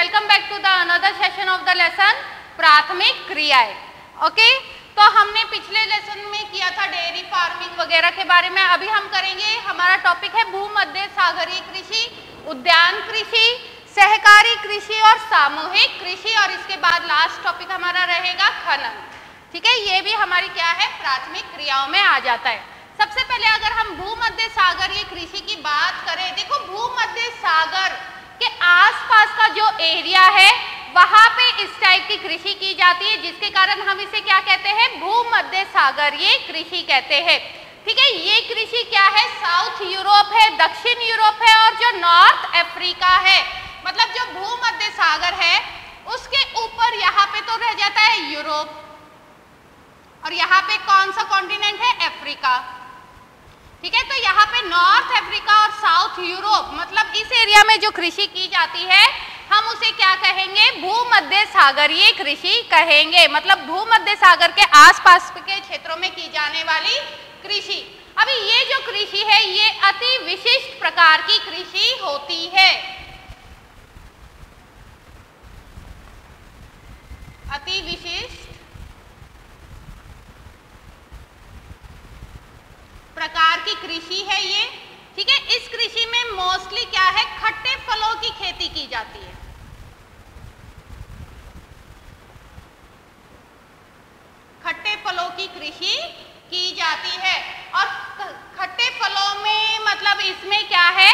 Welcome back to the another session of the lesson प्राथमिक क्रियाएं। Okay, तो हमने पिछले लेसन में किया था डेयरी फार्मिंग वगैरह के बारे में। अभी हम करेंगे, हमारा टॉपिक है भूमध्य सागरीय कृषि, उद्यान कृषि, सहकारी कृषि और सामूहिक कृषि, और इसके बाद लास्ट टॉपिक हमारा रहेगा खनन। ठीक है, ये भी हमारी क्या है, प्राथमिक क्रियाओं में आ जाता है। सबसे पहले अगर हम भूमध्य सागरीय कृषि की बात करें, देखो भूमध्य सागर के आसपास का जो एरिया है वहां पे इस टाइप की कृषि की जाती है, जिसके कारण हम इसे क्या कहते हैं, भूमध्य सागरीय कृषि कहते हैं। ठीक है, ये कृषि क्या है, साउथ यूरोप है, दक्षिण यूरोप है और जो नॉर्थ अफ्रीका है, मतलब जो भूमध्य सागर है उसके ऊपर यहाँ पे तो रह जाता है यूरोप, और यहाँ पे कौन सा कॉन्टिनेंट है, अफ्रीका। ठीक है, तो यहाँ पे नॉर्थ अफ्रीका और साउथ यूरोप, मतलब इस एरिया में जो कृषि की जाती है हम उसे क्या कहेंगे, भूमध्य सागरीय कृषि कहेंगे। मतलब भूमध्य सागर के आसपास के क्षेत्रों में की जाने वाली कृषि। अभी ये जो कृषि है ये अति विशिष्ट प्रकार की कृषि होती है, अति विशिष्ट प्रकार की कृषि है ये। ठीक है, इस कृषि में मोस्टली क्या है, खट्टे फलों की खेती की जाती है। खट्टे फलों की कृषि की जाती है, और खट्टे फलों में मतलब इसमें क्या है,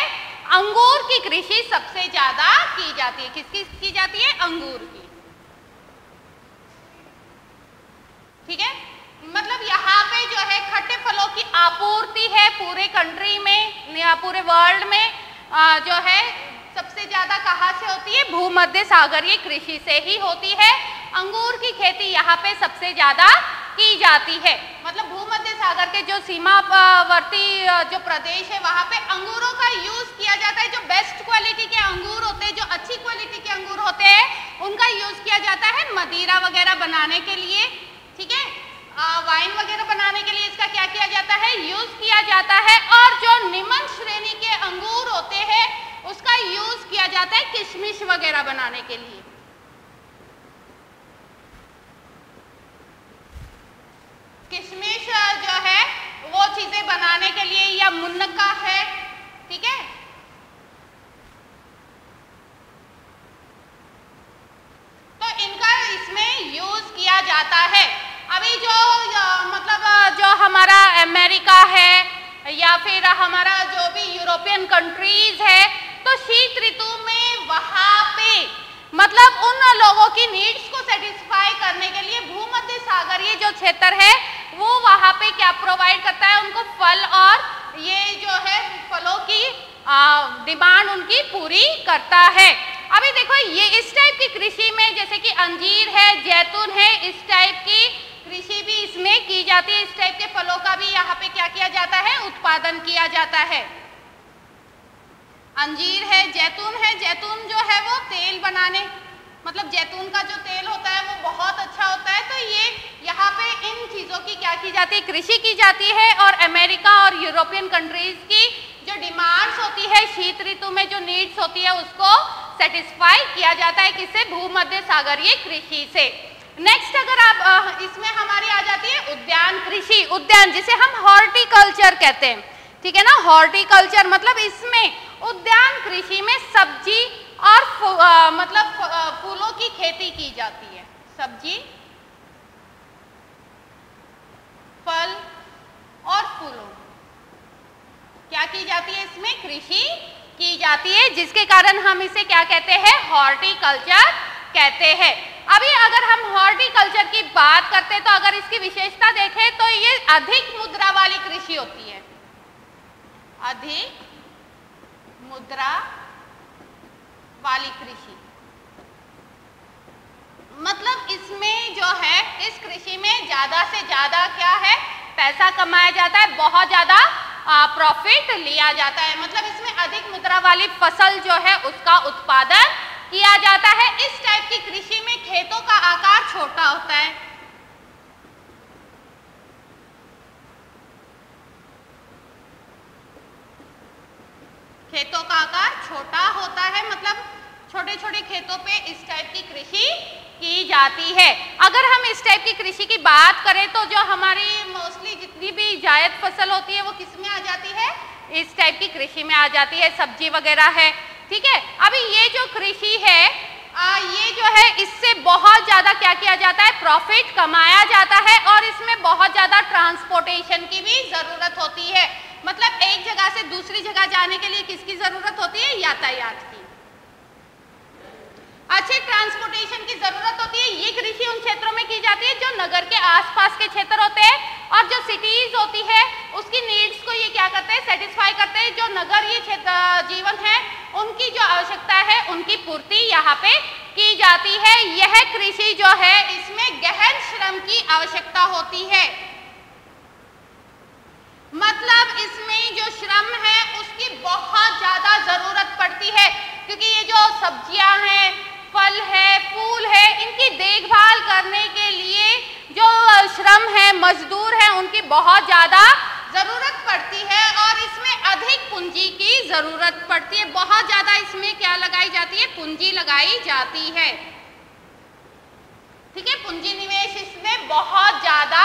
अंगूर की कृषि सबसे ज्यादा की जाती है। किसकी की जाती है, अंगूर की। ठीक है, मतलब यहाँ पे जो है खट्टे फलों की आपूर्ति है पूरे कंट्री में या पूरे वर्ल्ड में जो है सबसे ज्यादा कहाँ से होती है, भूमध्य सागरीय कृषि से ही होती है। अंगूर की खेती यहाँ पे सबसे ज्यादा की जाती है। मतलब भूमध्य सागर के जो सीमावर्ती जो प्रदेश है वहाँ पे अंगूरों का यूज किया जाता है। जो बेस्ट क्वालिटी के अंगूर होते हैं, जो अच्छी क्वालिटी के अंगूर होते हैं, उनका यूज किया जाता है मदिरा वगैरह बनाने के लिए। ठीक है, वाइन वगैरह बनाने के लिए इसका क्या किया जाता है, यूज किया जाता है। और जो निम्न श्रेणी के अंगूर होते हैं उसका यूज किया जाता है किशमिश वगैरह बनाने के लिए। किशमिश जो है वो चीजें बनाने के लिए, या मुनक्का है, ठीक है, तो इनका इसमें यूज किया जाता है। अभी जो मतलब जो हमारा अमेरिका है या फिर हमारा जो भी यूरोपियन कंट्रीज है, तो शीत ऋतु में वहां पे मतलब उन लोगों की नीड्स को सेटिस्फाई करने के लिए भूमध्य सागरीय जो क्षेत्र है वो वहां पे क्या प्रोवाइड करता है, उनको फल और ये जो है फलों की डिमांड उनकी पूरी करता है। अभी देखो ये इस टाइप की कृषि में जैसे कि अंजीर है, जैतून है, इस टाइप की कृषि भी इसमें की जाती है। इस टाइप के फलों का भी यहाँ पे क्या किया जाता है, उत्पादन किया जाता है। अंजीर है, जैतून जो है वो तेल बनाने, मतलब जैतून का जो तेल होता है वो बहुत अच्छा होता है। तो ये यहाँ पे इन चीजों की क्या की जाती है, कृषि की जाती है। और अमेरिका और यूरोपियन कंट्रीज की जो डिमांड्स होती है शीत ऋतु में, जो नीड्स होती है उसको सेटिस्फाई किया जाता है, किससे, भूमध्य सागरीय कृषि से। नेक्स्ट अगर आप इसमें हमारी आ जाती है उद्यान कृषि। उद्यान जिसे हम हॉर्टिकल्चर कहते हैं, ठीक है ना, हॉर्टिकल्चर मतलब इसमें उद्यान कृषि में सब्जी और मतलब फूलों की खेती की जाती है। सब्जी, फल और फूलों क्या की जाती है, इसमें कृषि की जाती है, जिसके कारण हम इसे क्या कहते हैं, हॉर्टिकल्चर कहते हैं। अभी अगर हम हॉर्टिकल्चर की बात करते हैं तो अगर इसकी विशेषता देखें तो ये अधिक मुद्रा वाली कृषि होती है। अधिक मुद्रा वाली कृषि मतलब इसमें जो है, इस कृषि में ज्यादा से ज्यादा क्या है, पैसा कमाया जाता है, बहुत ज्यादा प्रॉफिट लिया जाता है। मतलब इसमें अधिक मुद्रा वाली फसल जो है उसका उत्पादन किया जाता है। इस टाइप की कृषि में खेतों का आकार छोटा होता है। खेतों का आकार छोटा होता है, मतलब छोटे छोटे खेतों पे इस टाइप की कृषि की जाती है। अगर हम इस टाइप की कृषि की बात करें तो जो हमारी मोस्टली जितनी भी जायद फसल होती है वो किस में आ जाती है, इस टाइप की कृषि में आ जाती है, सब्जी वगैरह है। ठीक है, अभी ये जो कृषि है ये जो है इससे बहुत ज़्यादा क्या किया जाता है, प्रॉफिट कमाया जाता है और इसमें बहुत ज़्यादा ट्रांसपोर्टेशन की भी ज़रूरत होती है। मतलब एक जगह से दूसरी जगह जाने के लिए किसकी ज़रूरत होती है, यातायात की, अच्छे ट्रांसपोर्टेशन की जरूरत होती है। ये कृषि उन क्षेत्रों में की जाती है जो नगर के आसपास के क्षेत्र होते हैं और जो सिटीज होती है उसकी नीड्स को ये क्या करते हैं, सेटिस्फाई करते हैं। जो नगरीय क्षेत्र जीवन है उनकी जो आवश्यकता है उनकी पूर्ति यहाँ पे की जाती है। यह कृषि जो है इसमें गहन श्रम की आवश्यकता होती है, मतलब इसमें जो श्रम है उसकी बहुत ज्यादा जरूरत पड़ती है, क्योंकि ये जो सब्जियां हैं, फल है, फूल है, इनकी देखभाल करने के लिए जो श्रम है, मजदूर है, उनकी बहुत ज्यादा जरूरत पड़ती है और इसमें अधिक पूंजी की जरूरत पड़ती है। बहुत ज्यादा इसमें क्या लगाई जाती है, पूंजी लगाई जाती है। ठीक है, पूंजी निवेश इसमें बहुत ज्यादा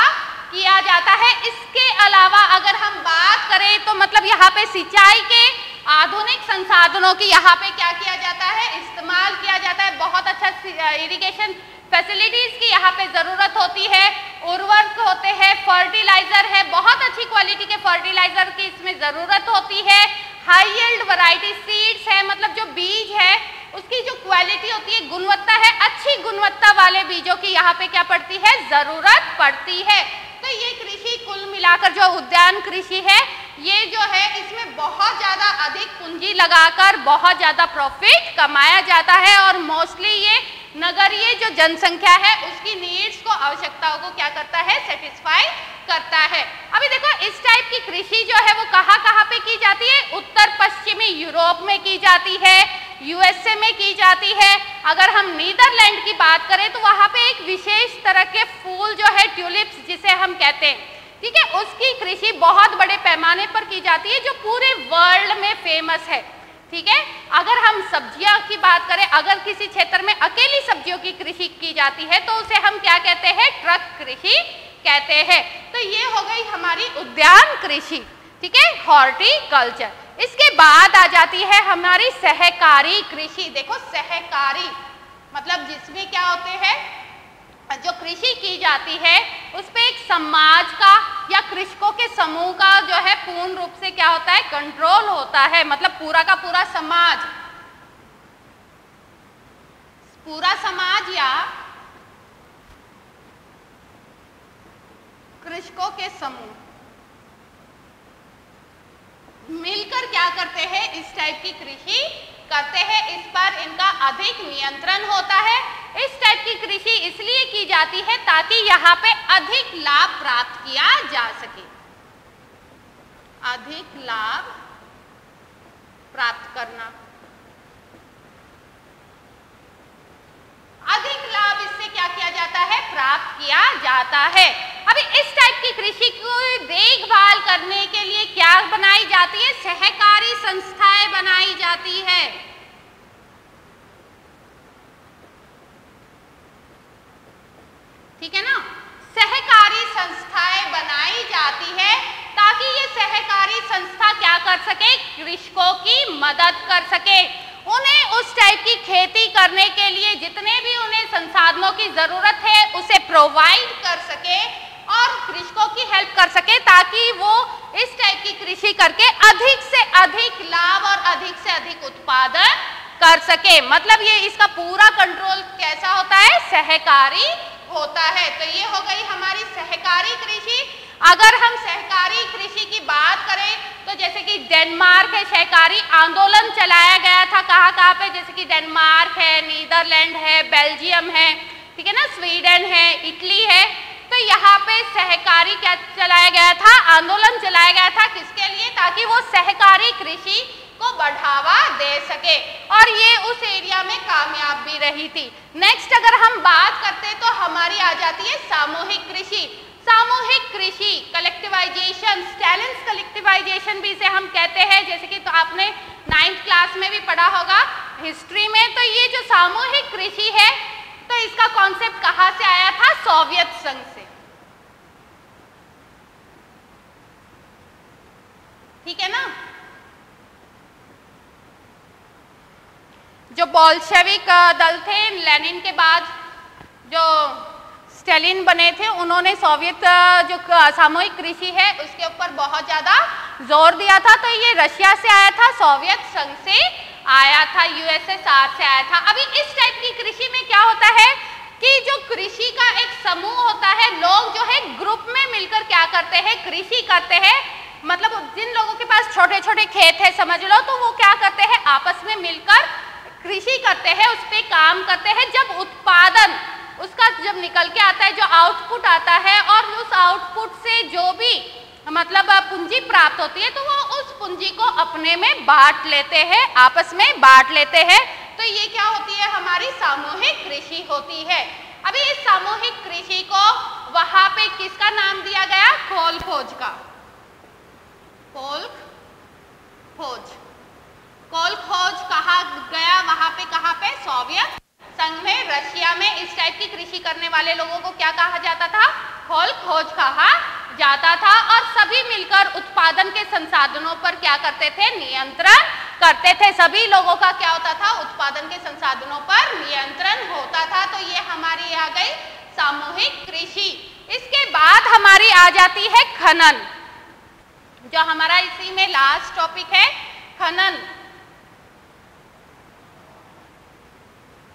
किया जाता है। इसके अलावा अगर हम बात करें तो मतलब यहाँ पे सिंचाई के आधुनिक संसाधनों की यहाँ पे क्या किया जाता है, इस्तेमाल किया जाता है। बहुत अच्छा इरिगेशन फैसिलिटीज की यहाँ पे जरूरत होती है, उर्वरक होते हैं, फर्टिलाइजर है, बहुत अच्छी क्वालिटी के फर्टिलाइजर की इसमें जरूरत होती है। हाई यील्ड वैरायटी सीड्स है, मतलब जो बीज है उसकी जो क्वालिटी होती है, गुणवत्ता है, अच्छी गुणवत्ता वाले बीजों की यहाँ पे क्या पड़ती है, जरूरत पड़ती है। तो ये कृषि कुल मिलाकर जो उद्यान कृषि है ये जो है इसमें बहुत ज्यादा अधिक पूंजी लगाकर बहुत ज्यादा प्रॉफिट कमाया जाता है और मोस्टली ये नगरीय जो जनसंख्या है उसकी नीड्स को, आवश्यकताओं को क्या करता है, सेटिस्फाई करता है। अभी देखो इस टाइप की कृषि जो है वो कहाँ कहाँ पे की जाती है, उत्तर पश्चिमी यूरोप में की जाती है, यूएसए में की जाती है। अगर हम नीदरलैंड की बात करें तो वहाँ पे एक विशेष तरह के फूल जो है ट्यूलिप्स जिसे हम कहते हैं, ठीक है, उसकी कृषि बहुत बड़े पैमाने पर की जाती है जो पूरे वर्ल्ड में फेमस है। ठीक है, अगर हम सब्जियां की बात करें, अगर किसी क्षेत्र में अकेली सब्जियों की कृषि की जाती है तो उसे हम क्या कहते हैं, ट्रक कृषि कहते हैं। तो ये हो गई हमारी उद्यान कृषि, ठीक है, हॉर्टिकल्चर। इसके बाद आ जाती है हमारी सहकारी कृषि। देखो सहकारी मतलब जिसमें क्या होते हैं, जो कृषि की जाती है उस पे एक समाज का या कृषकों के समूह का जो है पूर्ण रूप से क्या होता है, कंट्रोल होता है। मतलब पूरा का पूरा समाज, पूरा समाज या कृषकों के समूह मिलकर क्या करते हैं, इस टाइप की कृषि करते हैं। इस पर इनका अधिक नियंत्रण होता है। इस टाइप की कृषि इसलिए की जाती है ताकि यहाँ पे अधिक लाभ प्राप्त किया जा सके। अधिक लाभ प्राप्त करना, अधिक लाभ इससे क्या किया जाता है, प्राप्त किया जाता है। अभी इस टाइप की कृषि को देखभाल करने के लिए क्या बनाई जाती है, सहकारी संस्थाएं बनाई जाती है। ठीक है ना, सहकारी संस्थाएं बनाई जाती है ताकि ये सहकारी संस्था क्या कर सके, कृषकों की मदद कर सके, उन्हें उस टाइप की खेती करने के लिए जितने भी उन्हें संसाधनों की जरूरत है उसे प्रोवाइड कर सके और कृषकों की हेल्प कर सके ताकि वो इस टाइप की कृषि करके अधिक से अधिक लाभ और अधिक से अधिक उत्पादन कर सके। मतलब ये इसका पूरा कंट्रोल कैसा होता है, सहकारी होता है। तो ये हो गई हमारी सहकारी कृषि। अगर हम सहकारी कृषि की बात करें तो जैसे कि डेनमार्क है, सहकारी आंदोलन चलाया गया था कहाँ कहाँ पे, जैसे कि डेनमार्क है, नीदरलैंड है, बेल्जियम है, ठीक है ना, स्वीडन है, इटली है। तो यहाँ पे सहकारी क्या चलाया गया था, आंदोलन चलाया गया था, किसके लिए, ताकि वो सहकारी कृषि को बढ़ावा दे सके और ये उस एरिया में कामयाब भी रही थी। नेक्स्ट अगर हम बात करते तो हमारी आ जाती है सामूहिक कृषि। सामूहिक कृषि, कलेक्टिवाइजेशन, स्टैलिन्स कलेक्टिवाइजेशन भी इसे हम कहते हैं, जैसे कि तो आपने 9th क्लास में भी पढ़ा होगा हिस्ट्री में। तो ये जो सामूहिक कृषि है, तो इसका कॉन्सेप्ट कहाँ से आया था? सोवियत संघ से। ठीक है ना। जो बोल्शेविक दल थे, लेनिन के बाद जो स्टालिन बने थे, उन्होंने सोवियत जो सामूहिक कृषि है उसके ऊपर बहुत ज़्यादा जोर दिया था। तो ये रशिया से आया था, सोवियत संघ से आया था, यूएसएसआर से आया था। अभी इस टाइप की कृषि में क्या होता है कि जो कृषि का एक समूह होता है, लोग जो है ग्रुप में मिलकर क्या करते हैं? कृषि करते हैं। मतलब जिन लोगों के पास छोटे छोटे खेत है, समझ लो, तो वो क्या करते हैं? आपस में मिलकर कृषि करते हैं, उस पर काम करते हैं। जब उत्पादन उसका जब निकल के आता है, जो आउटपुट आता है, और उस आउटपुट से जो भी मतलब पूंजी प्राप्त होती है, तो वो उस पूंजी को अपने में बांट लेते हैं, आपस में बांट लेते हैं। तो ये क्या होती है? हमारी सामूहिक कृषि होती है। अभी इस सामूहिक कृषि को वहां पे किसका नाम दिया गया? कोलखोज का। कोलखोज कहा गया? वहां पे, कहाँ पे? सोवियत संघ में, रशिया में। इस टाइप की कृषि करने वाले लोगों को क्या कहा जाता था? कोलखोज कहा जाता था। और सभी मिलकर उत्पादन के संसाधनों पर क्या करते थे? नियंत्रण करते थे। सभी लोगों का क्या होता था? उत्पादन के संसाधनों पर नियंत्रण होता था। तो ये हमारी आ गई सामूहिक कृषि। इसके बाद हमारी आ जाती है खनन, जो हमारा इसी में लास्ट टॉपिक है, खनन।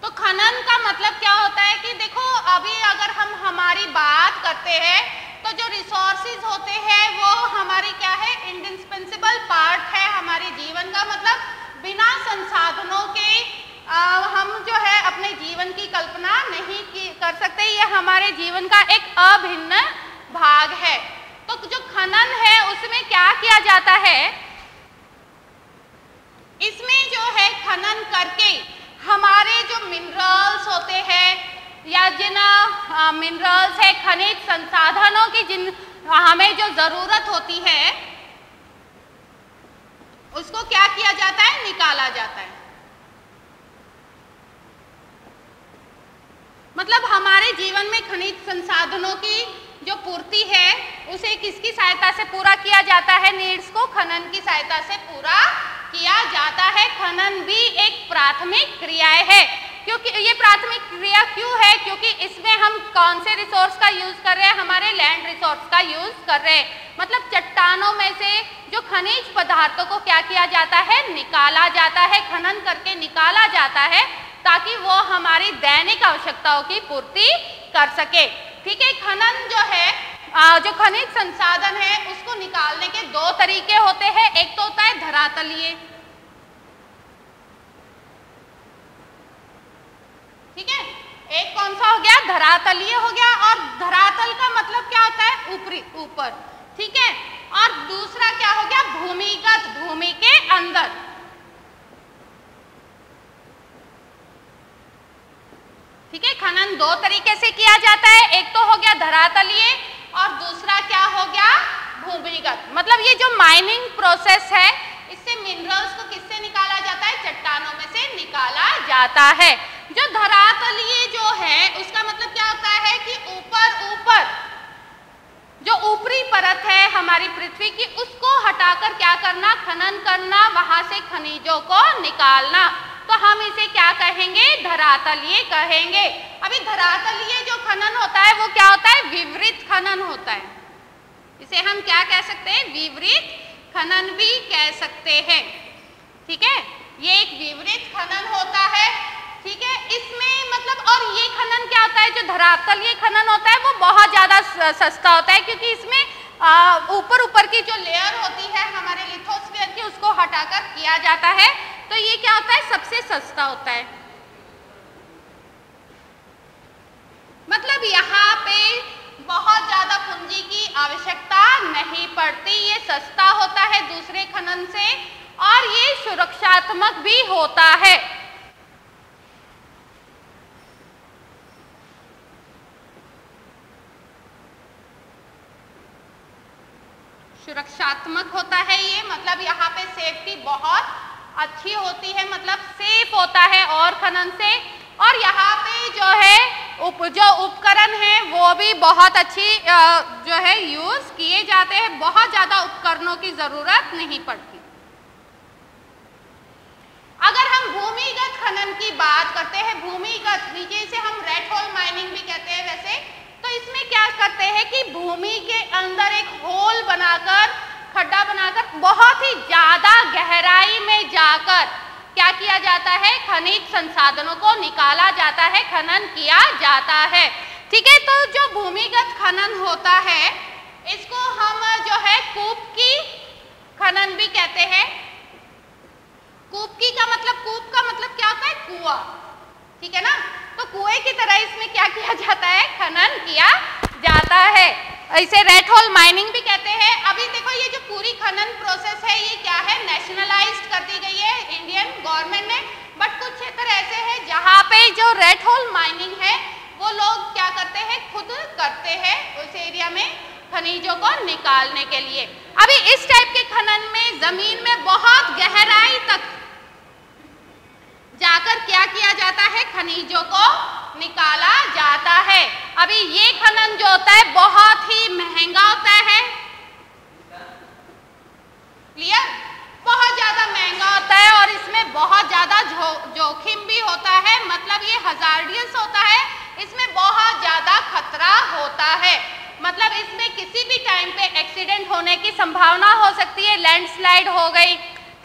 तो खनन का मतलब क्या होता है कि देखो, अभी अगर हम हमारी बात करते हैं तो जो रिसोर्सेज होते हैं वो हमारी क्या है? इंडिस्पेंसेबल पार्ट है हमारे जीवन का। मतलब बिना संसाधनों के हम जो है अपने जीवन की कल्पना नहीं कर सकते। ये हमारे जीवन का एक अभिन्न भाग है। तो जो खनन है उसमें क्या किया जाता है? इसमें जो है खनन करके हमारे जो मिनरल्स होते हैं, या जिन मिनरल्स है, खनिज संसाधनों की जिन हमें जो जरूरत होती है, उसको क्या किया जाता है? निकाला जाता है। मतलब हमारे जीवन में खनिज संसाधनों की जो पूर्ति है उसे किसकी सहायता से पूरा किया जाता है? नीड्स को खनन की सहायता से पूरा किया जाता है। खनन भी एक प्राथमिक क्रिया है। क्योंकि ये प्राथमिक क्रिया क्यों है? क्योंकि इसमें हम कौन से रिसोर्स का यूज कर रहे हैं? हमारे लैंड रिसोर्स का यूज कर रहे हैं। मतलब चट्टानों में से जो खनिज पदार्थों को क्या किया जाता है? निकाला जाता है, खनन करके निकाला जाता है, ताकि वो हमारी दैनिक आवश्यकताओं की पूर्ति कर सके। ठीक है। खनन जो है, जो खनिज संसाधन है उसको निकालने के दो तरीके होते हैं। एक तो होता है धरातलीय, ठीक है। एक कौन सा हो गया? धरातलीय हो गया। और धरातल का मतलब क्या होता है? ऊपरी, ऊपर, ठीक है। और दूसरा क्या हो गया? भूमिगत, भूमि के अंदर। ठीक है। खनन दो तरीके से किया जाता है। एक तो हो गया धरातलीय और दूसरा क्या हो गया? भूमिगत। मतलब ये जो माइनिंग प्रोसेस है, इससे मिनरल्स को किससे निकाला जाता है? चट्टानों में से निकाला जाता है। जो धरातलीय जो है उसका मतलब क्या होता है कि ऊपर जो ऊपरी परत है हमारी पृथ्वी की, उसको हटाकर क्या करना? खनन करना, वहां से खनिजों को निकालना। तो हम इसे क्या कहेंगे? धरातलीय कहेंगे। अभी धरातलीय जो खनन होता है वो क्या होता है? विवरित खनन होता है। इसे हम क्या कह सकते हैं? विवरित खनन भी कह सकते हैं। ठीक है। ये एक विवरित खनन होता है। ठीक है। इसमें मतलब, और ये खनन क्या होता है? जो धरातलीय खनन होता है वो बहुत ज्यादा सस्ता होता है, क्योंकि इसमें ऊपर की जो लेयर होती है हमारे लिथोस्फीयर की, उसको हटाकर किया जाता है। तो ये क्या होता है? सबसे सस्ता होता है। मतलब यहाँ पे बहुत ज्यादा पूंजी की आवश्यकता नहीं पड़ती। ये सस्ता होता है दूसरे खनन से, और ये सुरक्षात्मक भी होता है। सुरक्षात्मक होता है ये, मतलब यहाँ पे सेफ्टी बहुत अच्छी होती है, मतलब सेफ होता है और खनन से। और यहाँ पे जो है जो उपकरण है वो भी बहुत अच्छी जो है यूज किए जाते हैं, बहुत ज्यादा उपकरणों की जरूरत नहीं पड़ती। अगर हम भूमिगत खनन की बात करते हैं, भूमिगत नीचे से हम रेड होल माइनिंग भी कहते हैं वैसे, तो इसमें क्या करते हैं कि भूमि के अंदर एक होल बनाकर, खड्डा बनाकर बहुत ही ज्यादा गहराई में जाकर क्या किया जाता है, खनिज संसाधनों को निकाला जाता है, खनन किया जाता है। ठीक है, तो जो भूमिगत खनन होता है इसको हम जो है कूप खनन भी कहते हैं। कूप का मतलब क्या होता है, कुआं, ठीक है ना। तो कुएं की तरह इसमें क्या किया जाता है, खनन किया जाता है। इसे रेड होल माइनिंग भी कहते हैं। अभी देखो ये जो पूरी खनन प्रोसेस है ये क्या है, नेशनलाइज्ड कर दी गई है इंडियन गवर्नमेंट ने, बट कुछ क्षेत्र ऐसे हैं जहाँ पे जो रेड होल माइनिंग है वो लोग क्या करते हैं, खुद करते हैं उस एरिया में खनिजों को निकालने के लिए। अभी इस टाइप के खनन में जमीन में बहुत गहराई तक जाकर क्या किया जाता है, खनिजों को निकाला जाता है। अभी ये खनन जो होता है बहुत ही महंगा होता है, क्लियर, बहुत ज्यादा महंगा होता है और इसमें बहुत ज्यादा जोखिम भी होता है, मतलब ये हजार्डियस होता है, इसमें बहुत ज्यादा खतरा होता है, मतलब इसमें किसी भी टाइम पे एक्सीडेंट होने की संभावना हो सकती है, लैंडस्लाइड हो गई,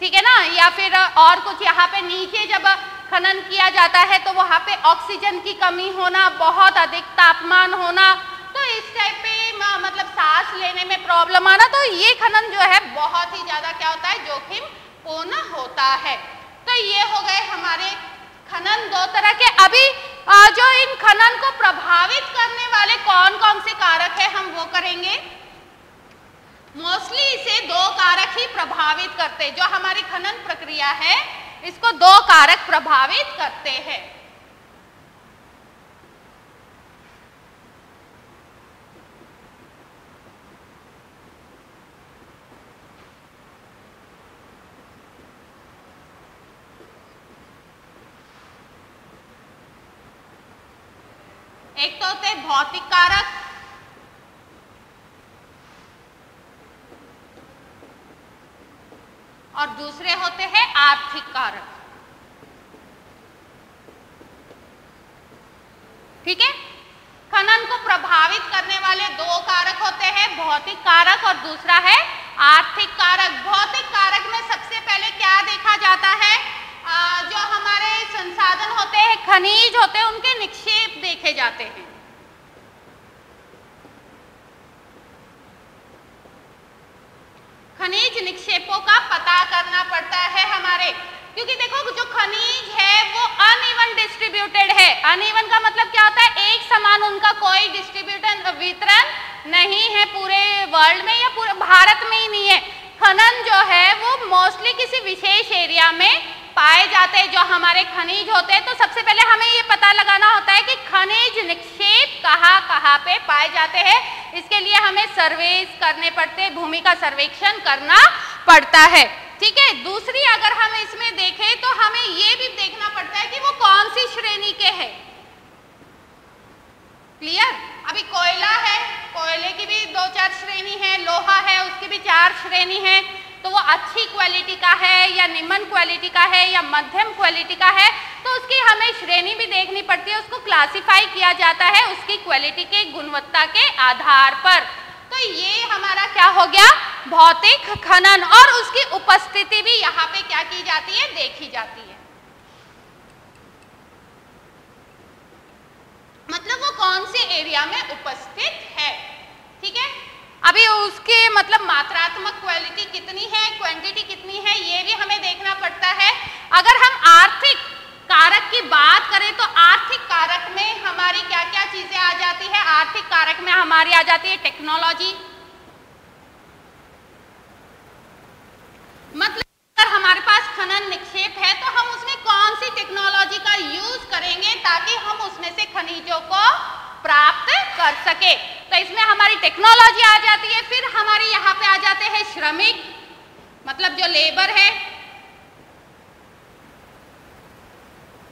ठीक है ना, या फिर और कुछ। यहाँ पे नीचे जब खनन किया जाता है तो वहाँ पे ऑक्सीजन की कमी होना, बहुत अधिक तापमान होना, तो इस टाइप पे मतलब सांस लेने में प्रॉब्लम आना, तो ये खनन जो है बहुत ही ज्यादा क्या होता है, जोखिम पूर्ण होता है। तो ये हो गए हमारे खनन दो तरह के। अभी जो इन खनन को प्रभावित करने वाले कौन कौन से कारक है हम वो करेंगे। मोस्टली इसे दो कारक ही प्रभावित करते हैं, जो हमारी खनन प्रक्रिया है इसको दो कारक प्रभावित करते हैं। एक तो होते हैं भौतिक कारक, और दूसरे होते हैं आर्थिक कारक। ठीक है, खनन को प्रभावित करने वाले दो कारक होते हैं, भौतिक कारक और दूसरा है आर्थिक कारक। भौतिक कारक में सबसे पहले क्या देखा जाता है, जो हमारे संसाधन होते हैं, खनिज होते हैं, उनके निक्षेप देखे जाते हैं। खनिज निक्षेपों का पता करना पड़ता है हमारे, क्योंकि देखो जो खनिज है वो अनइवन डिस्ट्रीब्यूटेड है। अनइवन का मतलब क्या होता है, एक समान उनका कोई डिस्ट्रीब्यूशन वितरण नहीं है पूरे वर्ल्ड में या पूरे भारत में ही नहीं है। खनन जो है वो मोस्टली किसी विशेष एरिया में पाए जाते हैं जो हमारे खनिज होते हैं। तो सबसे पहले हमें ये पता लगाना होता है कि खनिज निक्षेप कहाँ कहाँ पे पाए जाते हैं। इसके लिए हमें सर्वे करने पड़ते हैं, भूमि का सर्वेक्षण करना पड़ता है। ठीक है, दूसरी अगर हम इसमें देखें तो हमें ये भी देखना पड़ता है कि वो कौन सी श्रेणी के है। क्लियर, अभी कोयला है, कोयले की भी 2-4 श्रेणी है, लोहा है उसकी भी 4 श्रेणी है, तो वो अच्छी क्वालिटी का है या निम्न क्वालिटी का है या मध्यम क्वालिटी का है, तो उसकी हमें श्रेणी भी देखनी पड़ती है, उसको क्लासिफाई किया जाता है उसकी क्वालिटी के गुणवत्ता के आधार पर। तो ये हमारा क्या हो गया, भौतिक खनन, और उसकी उपस्थिति भी यहाँ पे क्या की जाती है, देखी जाती है। मतलब वो कौन से एरिया में उपस्थित है। ठीक है, अभी उसके मतलब मात्रात्मक क्वालिटी कितनी है, क्वांटिटी कितनी है, ये भी हमें देखना पड़ता है। अगर हम आर्थिक कारक की बात करें तो आर्थिक कारक में हमारी क्या क्या चीजें आ जाती है। आर्थिक कारक में हमारी आ जाती है टेक्नोलॉजी, मतलब अगर हमारे पास खनन निक्षेप है तो हम उसमें कौन सी टेक्नोलॉजी का यूज करेंगे ताकि हम उसमें से खनिजों को प्राप्त कर सके। तो इसमें हमारी टेक्नोलॉजी आ जाती है, फिर हमारी यहाँ पे आ जाते हैं श्रमिक, मतलब जो लेबर है।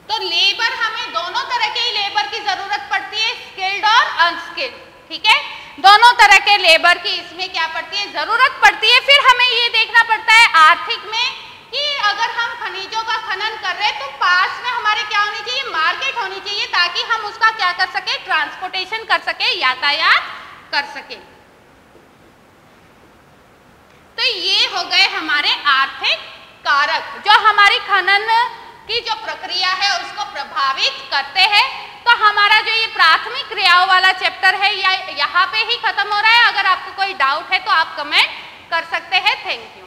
तो लेबर, हमें दोनों तरह के ही लेबर की जरूरत पड़ती है, स्किल्ड और अनस्किल्ड, ठीक है, दोनों तरह के लेबर की इसमें क्या पड़ती है, जरूरत पड़ती है। फिर हमें ये देखना पड़ता है आर्थिक में कि अगर हम खनिजों का खनन कर रहे हैं तो पास में हमारे क्या होनी चाहिए, मार्केट होनी चाहिए, ताकि हम उसका क्या कर सके, ट्रांसपोर्टेशन कर सके, यातायात कर सके। तो ये हो गए हमारे आर्थिक कारक जो हमारी खनन की जो प्रक्रिया है उसको प्रभावित करते हैं। तो हमारा जो ये प्राथमिक क्रियाओं वाला चैप्टर है यहाँ पे ही खत्म हो रहा है। अगर आपको कोई डाउट है तो आप कमेंट कर सकते हैं। Thank you.